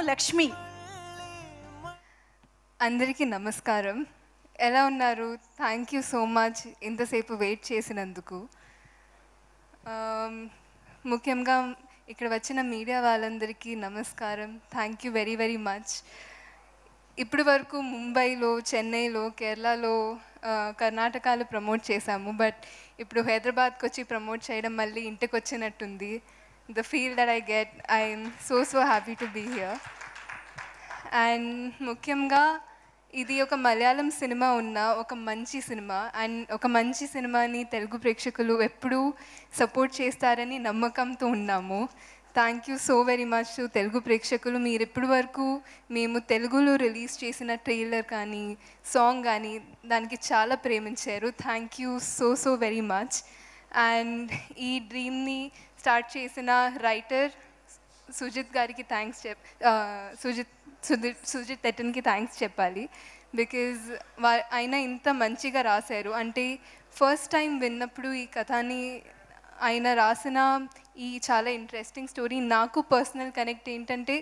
లక్ష్మి. అందరికీ నమస్కారం. ఎలా ఉన్నారు? థ్యాంక్ యూ సో మచ్ ఇంతసేపు వెయిట్ చేసినందుకు. ముఖ్యంగా ఇక్కడ వచ్చిన మీడియా వాళ్ళందరికీ నమస్కారం. Thank you very very much. ఇప్పటి వరకు ముంబైలో, చెన్నైలో, కేరళలో, కర్ణాటకలో ప్రమోట్ చేశాము. బట్ ఇప్పుడు హైదరాబాద్కి వచ్చి ప్రమోట్ చేయడం మళ్ళీ ఇంటికి వచ్చినట్టుంది. The feel that I get, I'm so happy to be here. And ముఖ్యంగా ఇది ఒక మలయాళం సినిమా ఉన్న ఒక మంచి సినిమా. అండ్ ఒక మంచి సినిమాని తెలుగు ప్రేక్షకులు ఎప్పుడూ సపోర్ట్ చేస్తారని నమ్మకంతో ఉన్నాము. Thank you so very much to Telugu ప్రేక్షకులు. మీరు ఇప్పటి వరకు మేము తెలుగులో రిలీజ్ చేసిన ట్రైలర్ కానీ, సాంగ్ కానీ దానికి చాలా ప్రేమించారు. Thank you so very much. And ఈ డ్రీమ్ని స్టార్ట్ చేసిన రైటర్ సుజిత్ గారికి థ్యాంక్స్ సుజిత్ ఎటన్కి థ్యాంక్స్ చెప్పాలి. బికాజ్ ఆయన ఇంత మంచిగా రాశారు. అంటే ఫస్ట్ టైం విన్నప్పుడు ఈ కథని ఆయన రాసిన ఈ చాలా ఇంట్రెస్టింగ్ స్టోరీ నాకు పర్సనల్ కనెక్ట్ ఏంటంటే,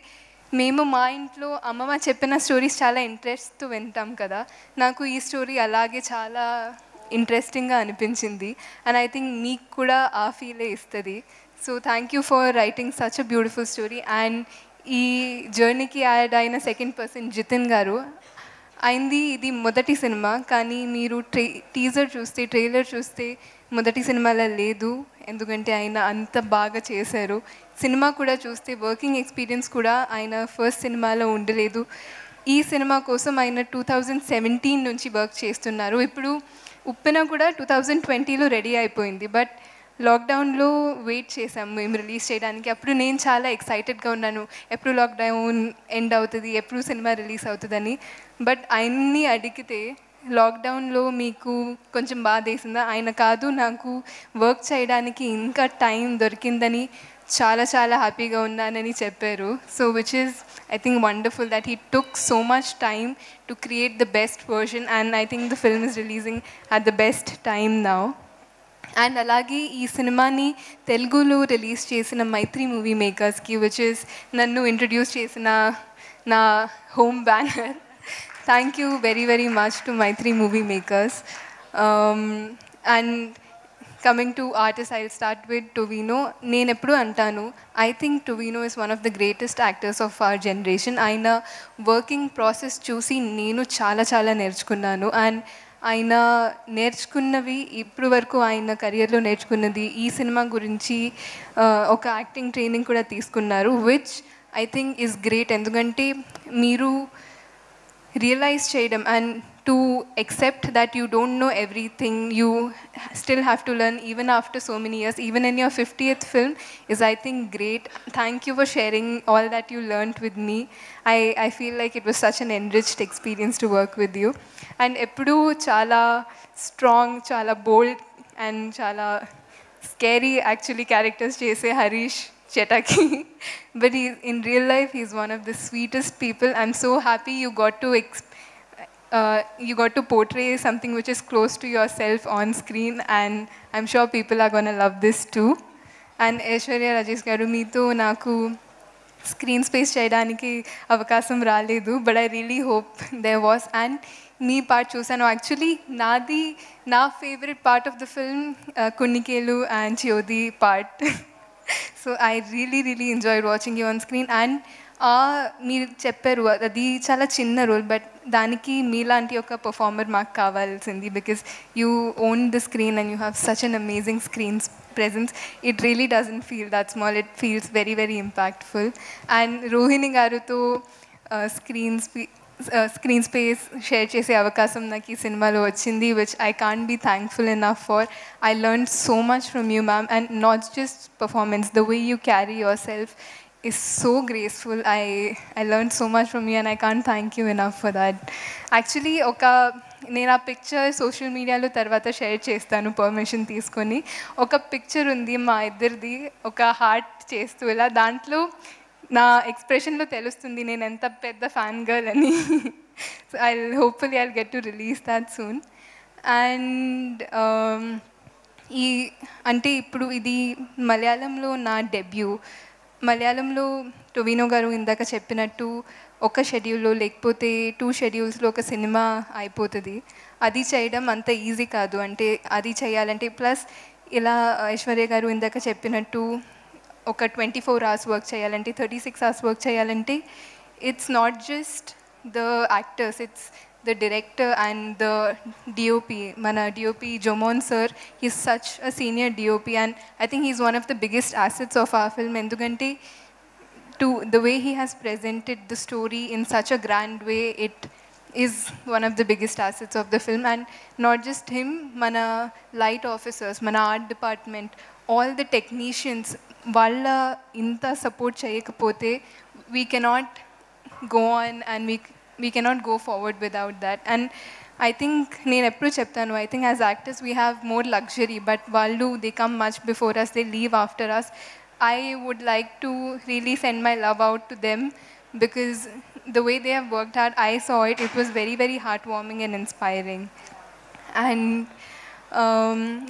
మేము మా ఇంట్లో అమ్మమ్మ చెప్పిన స్టోరీస్ చాలా ఇంట్రెస్ట్తో వింటాం కదా. నాకు ఈ స్టోరీ అలాగే చాలా ఇంట్రెస్టింగ్గా అనిపించింది. అండ్ ఐ థింక్ మీకు కూడా ఆ ఫీలే ఇస్తుంది. So thank you for writing such a beautiful story. And ఈ జర్నీకి యాడ్ అయిన సెకండ్ పర్సన్ జితిన్ గారు. అయింది ఇది మొదటి సినిమా, కానీ మీరు ట్రైలర్ చూస్తే మొదటి సినిమాలో లేదు. ఎందుకంటే ఆయన అంత బాగా చేశారు. సినిమా కూడా చూస్తే వర్కింగ్ ఎక్స్పీరియన్స్ కూడా ఆయన ఫస్ట్ సినిమాలో ఉండలేదు. ఈ సినిమా కోసం ఆయన 2017 నుంచి వర్క్ చేస్తున్నారు. ఇప్పుడు ఉప్పెన కూడా 2020లో రెడీ అయిపోయింది. బట్ లాక్డౌన్లో వెయిట్ చేసాము మేము రిలీజ్ చేయడానికి. అప్పుడు నేను చాలా ఎక్సైటెడ్గా ఉన్నాను, ఎప్పుడు లాక్డౌన్ ఎండ్ అవుతుంది, ఎప్పుడు సినిమా రిలీజ్ అవుతుందని. బట్ ఆయన్ని అడిగితే లాక్డౌన్లో మీకు కొంచెం బాధ వేసిందా? ఆయన కాదు, నాకు వర్క్ చేయడానికి ఇంకా టైం దొరికిందని చాలా హ్యాపీగా ఉన్నానని చెప్పారు. So which is I think wonderful that he took so much time to create the best version. And I think the film is releasing at the best time now. And అలాగే ఈ సినిమాని తెలుగులో release చేసిన Mythri movie మేకర్స్కి, which is నన్ను introduce చేసిన నా home banner, thank you very much to Mythri movie makers. And coming to artist, I will start with Tovino. నేను ఎప్పుడు అంటాను, I think Tovino is one of the greatest actors of our generation. ఆయన working process చూసి నేను చాలా నేర్చుకున్నాను. అండ్ ఆయన నేర్చుకున్నవి ఇప్పుడు వరకు ఆయన కెరియర్లో నేర్చుకున్నది ఈ సినిమా గురించి ఒక యాక్టింగ్ ట్రైనింగ్ కూడా తీసుకున్నారు, which I think is great. ఎందుకంటే మీరు రియలైజ్ చేయడం and to accept that you don't know everything, you still have to learn even after so many years, even in your 50th film is I think great. Thank you for sharing all that you learned with me. I feel like it was such an enriched experience to work with you. And eppudu chala strong, chala bold and chala scary actually characters chese Harish Chetaki. But in real life he's one of the sweetest people. I'm so happy you got to portray something which is close to yourself on screen, and I'm sure people are going to love this too. And Aishwarya Rajesh garu, meeto naku screen space cheyadaniki avakasam raledu, but I really hope there was. And me part chusanu, actually na favorite part of the film Kunnikelu and Chiyodi part. So I really enjoyed watching you on screen. And మీరు చెప్పారు అది చాలా చిన్న role, but దానికి మీలాంటి ఒక performer మాకు కావాల్సింది. Because you own the screen and you have such an amazing screen presence. It really doesn't feel that small, it feels very impactful. And Rohini గారితో స్క్రీన్ స్పేస్ షేర్ చేసే అవకాశం నాకు ఈ సినిమాలో వచ్చింది, which I can't be thankful enough for. I learn so much from you ma'am. And not just performance, the way you carry yourself is so graceful. I learned so much from you and I can't thank you enough for that. Actually నేను ఆ picture social మీడియాలో తర్వాత share చేస్తాను permission తీసుకొని. ఒక picture ఉంది మా ఇద్దరిది, ఒక హార్ట్ చేస్తూ ఇలా. దాంట్లో నా ఎక్స్ప్రెషన్లో తెలుస్తుంది నేను ఎంత పెద్ద ఫ్యాన్ గర్ల్ అని. So hopefully I'll get to release that soon. And అంటే ఇప్పుడు ఇది మలయాళంలో నా డెబ్యూ. మలయాళంలో టొవినో గారు ఇందాక చెప్పినట్టు ఒక షెడ్యూల్లో లేకపోతే 2 షెడ్యూల్స్లో ఒక సినిమా అయిపోతుంది. అది చేయడం అంత ఈజీ కాదు. అంటే అది చేయాలంటే ప్లస్ ఇలా ఐశ్వర్య గారు ఇందాక చెప్పినట్టు ఒక 24 అవర్స్ వర్క్ చేయాలంటే 36 అవర్స్ వర్క్ చేయాలంటే it's not just the actors, it's the director and the DOP. Mana DOP Jomon sir, he's such a senior DOP and I think he's one of the biggest assets of our film. Endukante to the way he has presented the story in such a grand way, it is one of the biggest assets of the film. And not just him, mana light officers, mana art department, all the technicians, valla inta support cheyakapothe we cannot go on and we cannot go forward without that. And I think నేను ఎప్పుడు చెప్తాను, I think as actors we have more luxury, but వాళ్ళు they come much before us, they leave after us. I would like to really send my love out to them because the way they have worked hard, I saw it, it was very very heartwarming and inspiring. And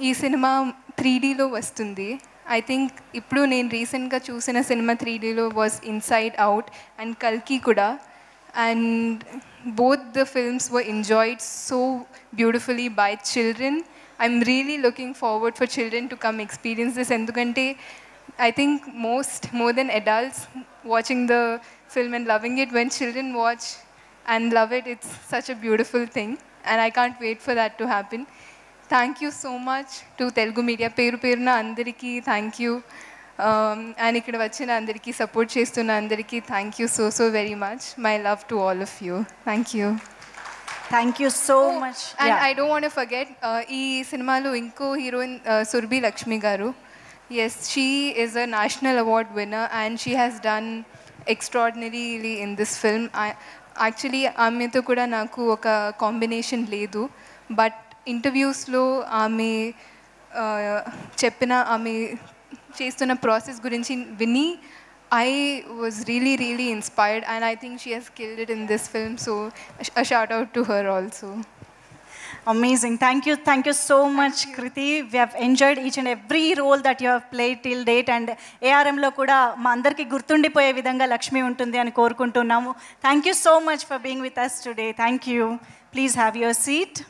ఈ cinema 3Dలో వస్తుంది. I think ఇప్పుడు నేను రీసెంట్గా చూసిన cinema 3Dలో was Inside Out and Kalki కూడా. And both the films were enjoyed so beautifully by children. I'm really looking forward for children to come experience this. Endukante I think more than adults watching the film and loving it, when children watch and love it, it's such a beautiful thing and I can't wait for that to happen. Thank you so much to Telugu Media. Peru Peruna andariki thank you. And ikkada vachina andariki support chestunna andariki thank you so very much. My love to all of you. Thank you. Thank you so much. And yeah. I don't want to forget ee cinemalo inko heroine Surbhi Lakshmi garu. Yes, she is a national award winner and she has done extraordinarily in this film. Actually ఆమెతో కూడా నాకు ఒక combination లేదు, but ఇంటర్వ్యూస్లో ఆమె చెప్పిన ఆమె చేస్తున్న process గురించి విని I was really inspired and I think she has killed it in this film, so a shout out to her also. Amazing. Thank you so much, Kriti. We have enjoyed each and every role that you have played till date and ARM lo kuda ma andarki gurtundipoye vidhanga Lakshmi untundi ani korukuntunnamu. Thank you so much for being with us today. Thank you. Please have your seat.